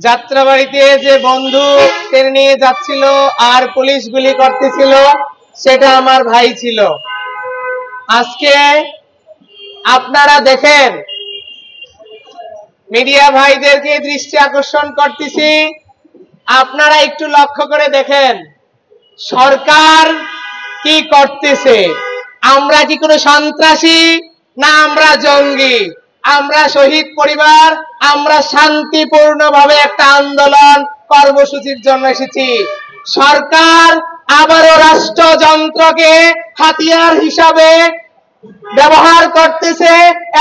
যাত্রাবাড়িতে যে বন্ধু ট্রেনে নিয়ে যাচ্ছিল আর পুলিশ গুলি করতেছিল সেটা আমার ভাই ছিল। আজকে আপনারা দেখেন, মিডিয়া ভাইদেরকে দৃষ্টি আকর্ষণ করতেছি, আপনারা একটু লক্ষ্য করে দেখেন সরকার কি করতেছে। আমরা কি কোনো সন্ত্রাসী? না, আমরা জঙ্গি, আমরা শহীদ পরিবার, আমরা শান্তিপূর্ণভাবে একটা আন্দোলন কর্মসূচির জন্য এসেছি। সরকার আবারও রাষ্ট্রযন্ত্রকে হাতিয়ার হিসাবে ব্যবহার করতেছে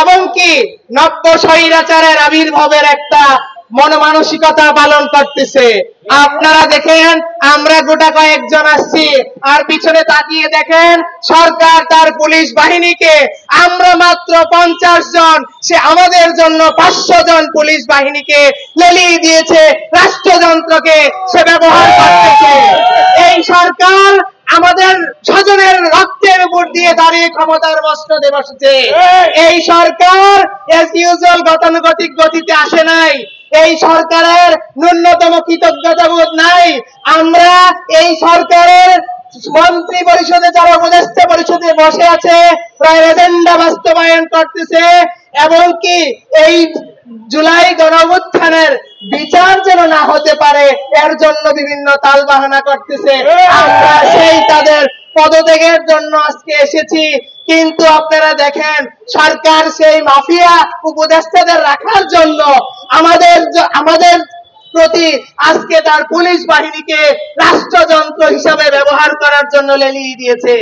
এবং কি নব্য স্বৈরাচারের আবির্ভাবের একটা মনমানসিকতা পালন করতেছে। আপনারা দেখেন আমরা গোটা কয়েকজন আসছি, আর পিছনে তাকিয়ে দেখেন সরকার তার পুলিশ বাহিনীকে, আমরা মাত্র 50 জন, সে আমাদের জন্য 500 জন পুলিশ বাহিনীকে লেলিয়ে দিয়েছে, রাষ্ট্রযন্ত্রকে সে ব্যবহার করতেছে। এই সরকার আমাদের স্বজনের রক্তের উপর দিয়ে দাঁড়িয়ে ক্ষমতার মসনদে বসেছে। এই সরকার এস ইউজুয়াল গতানুগতিক গতিতে আসে নাই। এই সরকারের ন্যূনতম কৃতজ্ঞতাবোধ নাই। আমরা এই সরকারের মন্ত্রী পরিষদে যারা উপদেষ্টা পরিষদে বসে আছে প্রায় এজেন্ডা বাস্তবায়ন করতেছে এবং কি এই জুলাই গণঅভ্যুত্থানের বিচার যেন না হতে পারে এর জন্য বিভিন্ন তালবাহানা করতেছে। আমরা সেই তাদের পদত্যাগের জন্য আজকে এসেছি, কিন্তু আপনারা দেখেন সরকার সেই মাফিয়া উপদেষ্টাদের রাখার জন্য আমাদের প্রতি আজকে তার পুলিশ বাহিনীকে রাষ্ট্রযন্ত্র হিসাবে ব্যবহার করার জন্য লেলিয়ে দিয়েছে।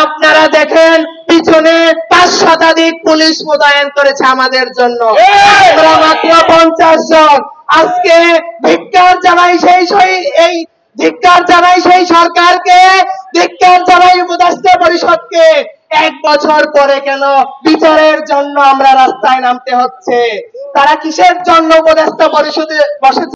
আপনারা দেখেন পিছনে 5 শতাধিক পুলিশ মোতায়েন করেছে আমাদের জন্য, আমরা মাত্র 50 জন। আজকে ধিক্কার জানাই সেই সরকারকে, ধিক্কার জানাই উপদেষ্টা পরিষদকে। 1 বছর পরে কেন বিচারের জন্য আমরা রাস্তায় নামতে হচ্ছে? তারা কিসের জন্য উপদেষ্টা পরিষদে বসেছে?